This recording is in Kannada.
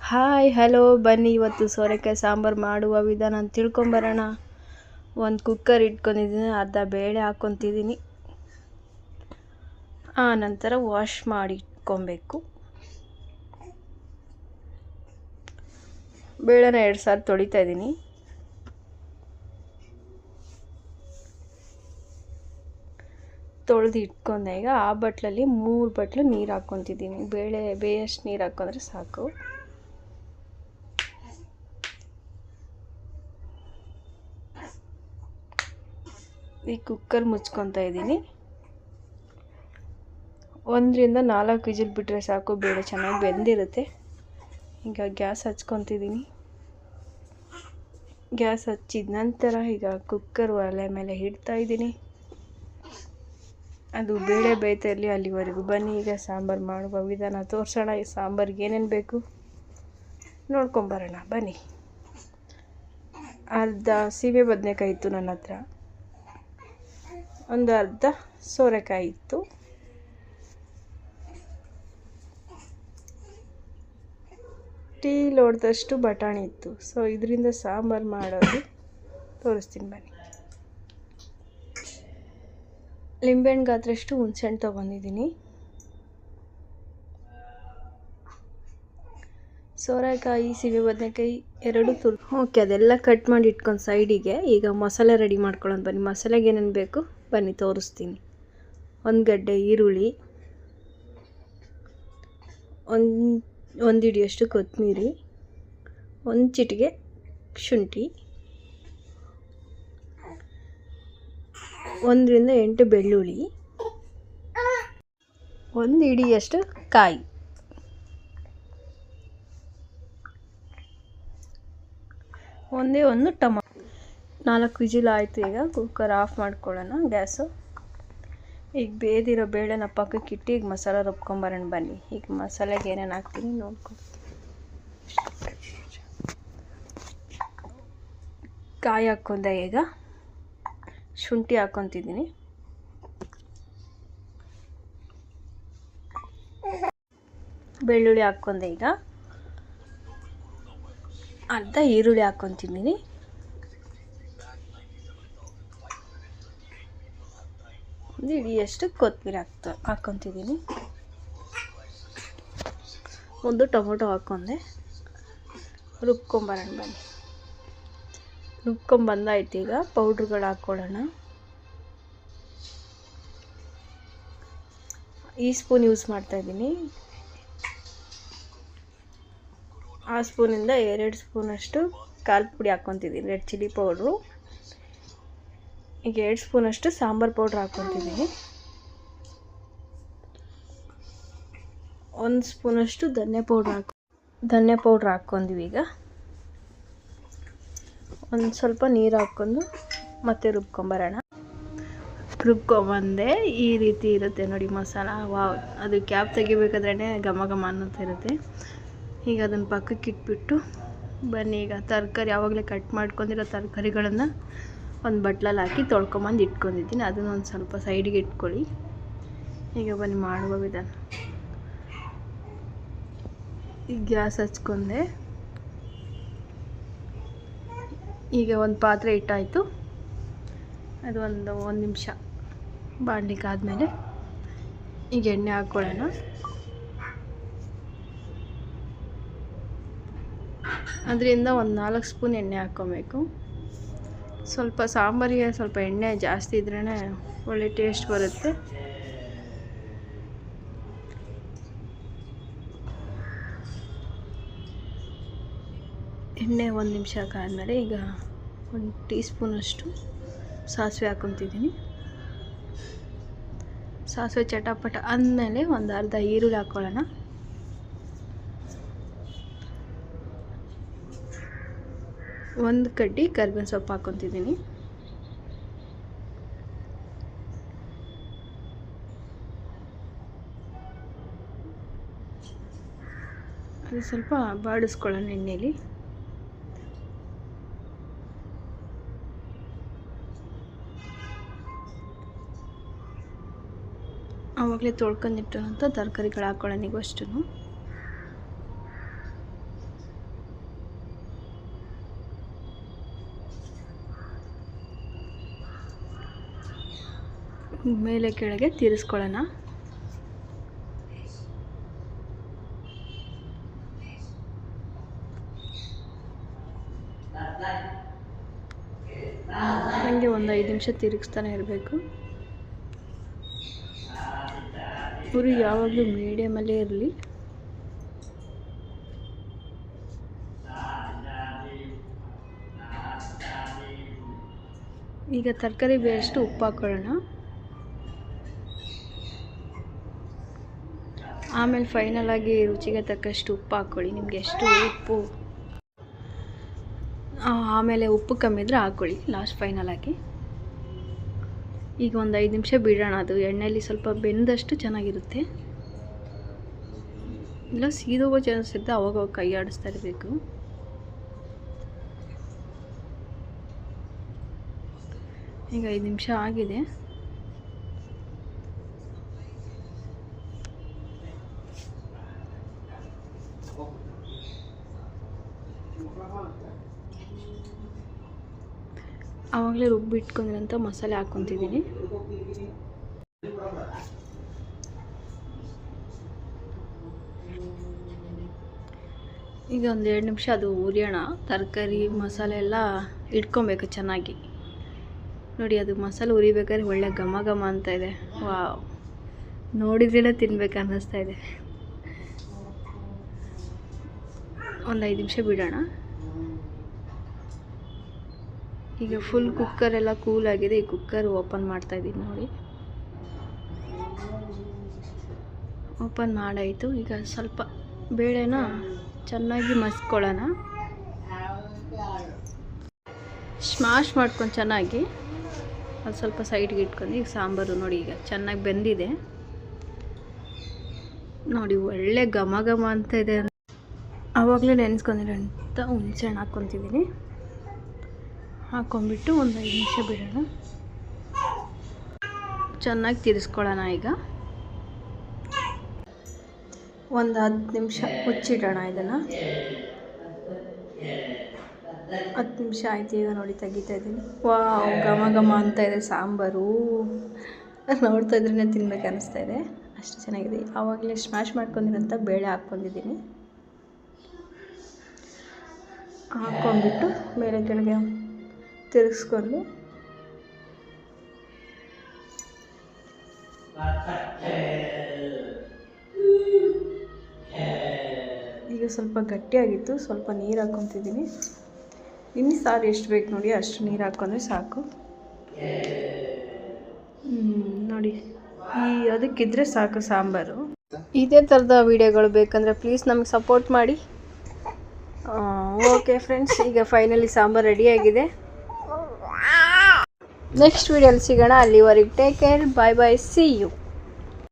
ಹಾಯ್ ಹಲೋ ಬನ್ನಿ ಇವತ್ತು ಸೋರೆಕಾಯಿ ಸಾಂಬಾರು ಮಾಡುವ ವಿಧಾನ ತಿಳ್ಕೊಂಬರೋಣ. ಒಂದು ಕುಕ್ಕರ್ ಇಟ್ಕೊಂಡಿದ್ದೀನಿ, ಅರ್ಧ ಬೇಳೆ ಹಾಕ್ಕೊತಿದ್ದೀನಿ. ಆ ನಂತರ ವಾಶ್ ಮಾಡಿ ಇಟ್ಕೊಬೇಕು. ಬೇಳೆನ 2 ಸಾರಿ ತೊಳಿತಾ ಇದ್ದೀನಿ. ತೊಳೆದು ಇಟ್ಕೊಂಡೆ. ಈಗ ಆ ಬಟ್ಲಲ್ಲಿ 3 ಬಟ್ಲು ನೀರು ಹಾಕ್ಕೊತಿದ್ದೀನಿ. ಬೇಳೆ ಬೇಯಷ್ಟು ನೀರು ಹಾಕ್ಕೊಂಡ್ರೆ ಸಾಕು. ಈ ಕುಕ್ಕರ್ ಮುಚ್ಕೊತಾ ಇದ್ದೀನಿ. 1 ರಿಂದ 4 ವಿಜಿಲ್ ಬಿಟ್ಟರೆ ಸಾಕು, ಬೇಳೆ ಚೆನ್ನಾಗಿ ಬೆಂದಿರುತ್ತೆ. ಈಗ ಗ್ಯಾಸ್ ಹಚ್ಕೊತಿದ್ದೀನಿ. ಗ್ಯಾಸ್ ಹಚ್ಚಿದ ನಂತರ ಈಗ ಕುಕ್ಕರ್ ಒಲೆ ಮೇಲೆ ಇಡ್ತಾ ಇದ್ದೀನಿ. ಅದು ಬೇಳೆ ಬೇಯ್ತಾ ಇರಲಿ ಅಲ್ಲಿವರೆಗೂ. ಬನ್ನಿ ಈಗ ಸಾಂಬಾರು ಮಾಡುವ ವಿಧಾನ ತೋರಿಸೋಣ. ಈ ಸಾಂಬಾರಿಗೆ ಏನೇನು ಬೇಕು ನೋಡ್ಕೊಂಬರೋಣ ಬನ್ನಿ. ಅರ್ಧ ಸೀಮೆ ಬದನೆಕಾಯಿ ಇತ್ತು ನನ್ನ ಹತ್ರ, ಒಂದು ಅರ್ಧ ಸೋರೆಕಾಯಿ ಇತ್ತು, ಟೀ ಲೋಟದಷ್ಟು ಬಟಾಣಿ ಇತ್ತು. ಸೊ ಇದರಿಂದ ಸಾಂಬಾರು ಮಾಡೋದು ತೋರಿಸ್ತೀನಿ ಬನ್ನಿ. ಲಿಂಬೆಹಣ್ಣು ಗಾತ್ರಷ್ಟು ಹುಣಸೆಹಣ್ಣು ತೊಗೊಂಡಿದ್ದೀನಿ. ಸೋರೆಕಾಯಿ ಸೀಮೆ ಬದನೆಕಾಯಿ 2 ಓಕೆ, ಅದೆಲ್ಲ ಕಟ್ ಮಾಡಿ ಇಟ್ಕೊಂಡು ಸೈಡಿಗೆ. ಈಗ ಮಸಾಲೆ ರೆಡಿ ಮಾಡ್ಕೊಳ್ಳೋಣ ಬನ್ನಿ. ಮಸಾಲೆಗೆ ಏನೇನು ಬೇಕು ಬನ್ನಿ ತೋರಿಸ್ತೀನಿ. 1 ಗಡ್ಡೆ ಈರುಳ್ಳಿ, ಒಂದು ಹಿಡಿಯಷ್ಟು ಕೊತ್ತಂಬರಿ, 1 ಚಿಟಿಕೆ ಶುಂಠಿ, 1 ರಿಂದ 8 ಬೆಳ್ಳುಳ್ಳಿ, 1 ಹಿಡಿಯಷ್ಟು ಕಾಯಿ, ಒಂದೇ ಒಂದು ಟೊಮಾಟೊ. 4 ವಿಜಿಲ್ ಆಯಿತು. ಈಗ ಕುಕ್ಕರ್ ಆಫ್ ಮಾಡ್ಕೊಳ್ಳೋಣ ಗ್ಯಾಸು. ಈಗ ಬೇದಿರೋ ಬೇಳೆನ ಪಕ್ಕಕ್ಕೆ ಇಟ್ಟು ಈಗ ಮಸಾಲೆ ರುಬ್ಕೊಂಬರೋಣ ಬನ್ನಿ. ಈಗ ಮಸಾಲೆಗೆ ಏನೇನು ಹಾಕ್ತೀನಿ ನೋಡ್ಕೊ. ಕಾಯಿ ಹಾಕ್ಕೊಂಡೆ. ಈಗ ಶುಂಠಿ ಹಾಕ್ಕೊತಿದ್ದೀನಿ, ಬೆಳ್ಳುಳ್ಳಿ ಹಾಕ್ಕೊಂಡೆ. ಈಗ ಅರ್ಧ ಈರುಳ್ಳಿ ಹಾಕ್ಕೊತಿದ್ದೀನಿ, ಒಂದು ಹಿಡಿಯಷ್ಟು ಕೊತ್ತಂಬರಿ ಹಾಕ್ಕೊತಿದ್ದೀನಿ, 1 ಟೊಮೊಟೊ ಹಾಕ್ಕೊಂಡೆ. ರುಬ್ಕೊಂಬರೋಣ ಬನ್ನಿ. ರುಬ್ಕೊಂಬಂದಾಯ್ತು. ಈಗ ಪೌಡ್ರುಗಳು ಹಾಕ್ಕೊಳ್ಳೋಣ. ಈ ಸ್ಪೂನ್ ಯೂಸ್ ಮಾಡ್ತಾಯಿದ್ದೀನಿ. ಆ ಸ್ಪೂನಿಂದ 2 ಸ್ಪೂನಷ್ಟು ಖಾರದ ಪುಡಿ ಹಾಕ್ಕೊತಿದ್ದೀನಿ, ರೆಡ್ ಚಿಲ್ಲಿ ಪೌಡ್ರು. ಈಗ 2 ಸ್ಪೂನಷ್ಟು ಸಾಂಬಾರು ಪೌಡ್ರ್ ಹಾಕ್ಕೊತಿದ್ದೀನಿ, 1 ಸ್ಪೂನಷ್ಟು ಧನ್ಯ ಪೌಡ್ರ್ ಹಾಕ್ಕೊಂಡ್ವಿ. ಈಗ ಒಂದು ಸ್ವಲ್ಪ ನೀರು ಹಾಕ್ಕೊಂಡು ಮತ್ತೆ ರುಬ್ಕೊಂಬರೋಣ. ರುಬ್ಕೊಂಬಂದೆ. ಈ ರೀತಿ ಇರುತ್ತೆ ನೋಡಿ ಮಸಾಲ. ವಾವ್, ಅದು ಕ್ಯಾಪ್ ತೆಗಿಬೇಕಾದ್ರೆ ಘಮ ಘಮ ಅನ್ನೋದು ಇರುತ್ತೆ. ಈಗ ಅದನ್ನು ಪಕ್ಕಕ್ಕೆ ಇಟ್ಬಿಟ್ಟು ಬನ್ನಿ. ಈಗ ತರಕಾರಿ ಆವಾಗಲೇ ಕಟ್ ಮಾಡ್ಕೊಂಡಿರೋ ತರಕಾರಿಗಳನ್ನು ಒಂದು ಬಟ್ಲಲ್ಲಿ ಹಾಕಿ ತೊಳ್ಕೊಂಬಂದು ಇಟ್ಕೊಂಡಿದ್ದೀನಿ. ಅದನ್ನು ಒಂದು ಸ್ವಲ್ಪ ಸೈಡಿಗೆ ಇಟ್ಕೊಳ್ಳಿ. ಈಗ ಬನ್ನಿ ಮಾಡುವ ವಿಧಾನ. ಈಗ ಗ್ಯಾಸ್ ಹಚ್ಕೊಂಡೆ. ಈಗ ಒಂದು ಪಾತ್ರೆ ಇಟ್ಟಾಯಿತು. ಅದು ಒಂದು ನಿಮಿಷ ಬಾಣಲಿಕ್ಕೆ ಆದಮೇಲೆ ಈಗ ಎಣ್ಣೆ ಹಾಕ್ಕೊಳ್ಳೋಣ. ಅದರಿಂದ ಒಂದು 4 ಸ್ಪೂನ್ ಎಣ್ಣೆ ಹಾಕ್ಕೊಬೇಕು. ಸ್ವಲ್ಪ ಸಾಂಬಾರಿಗೆ ಸ್ವಲ್ಪ ಎಣ್ಣೆ ಜಾಸ್ತಿ ಇದ್ರೇ ಒಳ್ಳೆ ಟೇಸ್ಟ್ ಬರುತ್ತೆ. ಎಣ್ಣೆ 1 ನಿಮಿಷ ಆದಮೇಲೆ ಈಗ 1 ಟೀ ಸ್ಪೂನಷ್ಟು ಸಾಸಿವೆ ಹಾಕ್ಕೊತಿದ್ದೀನಿ. ಸಾಸಿವೆ ಚಟಪಟ ಅಂದಮೇಲೆ ಒಂದು ಅರ್ಧ ಈರುಳ್ಳಿ ಹಾಕ್ಕೊಳ್ಳೋಣ. ಒಂದು ಕಡ್ಡಿ ಕರಿಬೇವಿನ ಸೊಪ್ಪು ಹಾಕ್ಕೊತಿದ್ದೀನಿ. ಅದು ಸ್ವಲ್ಪ ಬಾಡಿಸ್ಕೊಳ್ಳೋಣ ಎಣ್ಣೆಯಲ್ಲಿ. ಆವಾಗಲೇ ತೊಳ್ಕೊಂಡಿಟ್ಟಂಥ ತರಕಾರಿಗಳು ಹಾಕ್ಕೊಳ್ಳೋಣ ಈಗ ಅಷ್ಟು. ಮೇಲೆ ಕೆಳಗೆ ತಿರ್ಸ್ಕೊಳ್ಳೋಣ. ಹಂಗೆ ಒಂದು 5 ನಿಮಿಷ ತಿರುಗಿಸ್ತಾನೆ ಇರಬೇಕು. ಉರಿ ಯಾವಾಗಲೂ ಮೀಡಿಯಮಲ್ಲೇ ಇರಲಿ. ಈಗ ತರಕಾರಿ ಬೇಯಷ್ಟು ಉಪ್ಪು ಹಾಕೊಳ್ಳೋಣ. ಆಮೇಲೆ ಫೈನಲ್ ಆಗಿ ರುಚಿಗೆ ತಕ್ಕಷ್ಟು ಉಪ್ಪು ಹಾಕ್ಕೊಳ್ಳಿ. ನಿಮಗೆ ಎಷ್ಟು ಉಪ್ಪು, ಆಮೇಲೆ ಉಪ್ಪು ಕಮ್ಮಿ ಇದ್ದರೆ ಹಾಕ್ಕೊಳ್ಳಿ ಲಾಸ್ಟ್ ಫೈನಲ್ ಆಗಿ. ಈಗ ಒಂದು 5 ನಿಮಿಷ ಬಿಡೋಣ. ಅದು ಎಣ್ಣೆಯಲ್ಲಿ ಸ್ವಲ್ಪ ಬೆಂದಷ್ಟು ಚೆನ್ನಾಗಿರುತ್ತೆ. ಇಲ್ಲ ಸೀದೋಗೋ ಚಾನ್ಸ್ ಇರುತ್ತೆ, ಅವಾಗ ಕೈ ಆಡಿಸ್ತಾ ಇರಬೇಕು. ಈಗ 5 ನಿಮಿಷ ಆಗಿದೆ. ಆವಾಗಲೇ ರುಬ್ಬಿಟ್ಕೊಂಡಿರೋಂಥ ಮಸಾಲೆ ಹಾಕ್ಕೊತಿದ್ದೀನಿ. ಈಗ ಒಂದು 2 ನಿಮಿಷ ಅದು ಉರಿಯೋಣ. ತರಕಾರಿ ಮಸಾಲೆ ಎಲ್ಲ ಇಟ್ಕೊಬೇಕು ಚೆನ್ನಾಗಿ. ನೋಡಿ, ಅದು ಮಸಾಲೆ ಉರಿಬೇಕಾದ್ರೆ ಒಳ್ಳೆ ಘಮ ಘಮ ಅಂತ ಇದೆ. ವಾವ್, ನೋಡಿದ್ರೇ ತಿನ್ಬೇಕು ಅನ್ನಿಸ್ತಾ ಇದೆ. ಒಂದು 5 ನಿಮಿಷ ಬಿಡೋಣ. ಈಗ ಫುಲ್ ಕುಕ್ಕರೆಲ್ಲ ಕೂಲಾಗಿದೆ. ಈ ಕುಕ್ಕರ್ ಓಪನ್ ಮಾಡ್ತಾಯಿದ್ದೀನಿ ನೋಡಿ. ಓಪನ್ ಮಾಡಾಯಿತು. ಈಗ ಸ್ವಲ್ಪ ಬೇಳೆನ ಚೆನ್ನಾಗಿ ಮಸ್ಕೊಳ್ಳೋಣ. ಸ್ಮ್ಯಾಶ್ ಮಾಡ್ಕೊಂಡು ಚೆನ್ನಾಗಿ ಅದು ಸ್ವಲ್ಪ ಸೈಡ್ಗೆ ಇಟ್ಕೊಂಡು ಈಗ ಸಾಂಬಾರು ನೋಡಿ ಈಗ ಚೆನ್ನಾಗಿ ಬೆಂದಿದೆ ನೋಡಿ. ಒಳ್ಳೆ ಘಮ ಘಮ ಅಂತ ಇದೆ. ಆವಾಗಲೇ ನೆನೆಸ್ಕೊಂಡಿರೋಂಥ ಹುಣಸೆಹಣ್ಣು ಹಾಕ್ಕೊತಿದ್ದೀನಿ. ಹಾಕ್ಕೊಂಬಿಟ್ಟು ಒಂದು 5 ನಿಮಿಷ ಬಿಡೋಣ. ಚೆನ್ನಾಗಿ ತಿರ್ಸ್ಕೊಳ್ಳೋಣ. ಈಗ ಒಂದು 10 ನಿಮಿಷ ಮುಚ್ಚಿಡೋಣ ಇದನ್ನು. 10 ನಿಮಿಷ ಆಯ್ತು. ಈಗ ನೋಡಿ ತೆಗಿತಾ ಇದ್ದೀನಿ. ವಾವ್, ಘಮ ಘಮ ಅಂತ ಇದೆ ಸಾಂಬಾರು. ನೋಡ್ತಾ ಇದ್ರೇ ತಿನ್ಬೇಕು ಅನ್ನಿಸ್ತಾ ಇದೆ, ಅಷ್ಟು ಚೆನ್ನಾಗಿದೆ. ಆವಾಗಲೇ ಸ್ಮ್ಯಾಶ್ ಮಾಡ್ಕೊಂಡಿರೋಂಥ ಬೇಳೆ ಹಾಕ್ಕೊಂಡಿದ್ದೀನಿ. ಹಾಕ್ಕೊಂಡ್ಬಿಟ್ಟು ಮೇಲೆ ಕೆಳಗೆ ತಿರುಗಿಸ್ಕೊಂಡು ಈಗ ಸ್ವಲ್ಪ ಗಟ್ಟಿಯಾಗಿತ್ತು, ಸ್ವಲ್ಪ ನೀರು ಹಾಕ್ಕೊತಿದ್ದೀನಿ. ಇನ್ನು ಸಾರು ಎಷ್ಟು ಬೇಕು ನೋಡಿ ಅಷ್ಟು ನೀರು ಹಾಕ್ಕೊಂಡ್ರೆ ಸಾಕು. ನೋಡಿ, ಅದಕ್ಕಿದ್ರೆ ಸಾಕು ಸಾಂಬಾರು. ಇದೇ ಥರದ ವೀಡಿಯೋಗಳು ಬೇಕಂದರೆ ಪ್ಲೀಸ್ ನಮಗೆ ಸಪೋರ್ಟ್ ಮಾಡಿ. ಓಕೆ ಫ್ರೆಂಡ್ಸ್, ಈಗ ಫೈನಲಿ ಸಾಂಬಾರು ರೆಡಿಯಾಗಿದೆ. ನೆಕ್ಸ್ಟ್ ವೀಡಿಯೋಲಿ ಸಿಗೋಣ. ಅಲ್ಲಿವರೆಗೆ take care, bye bye, see you.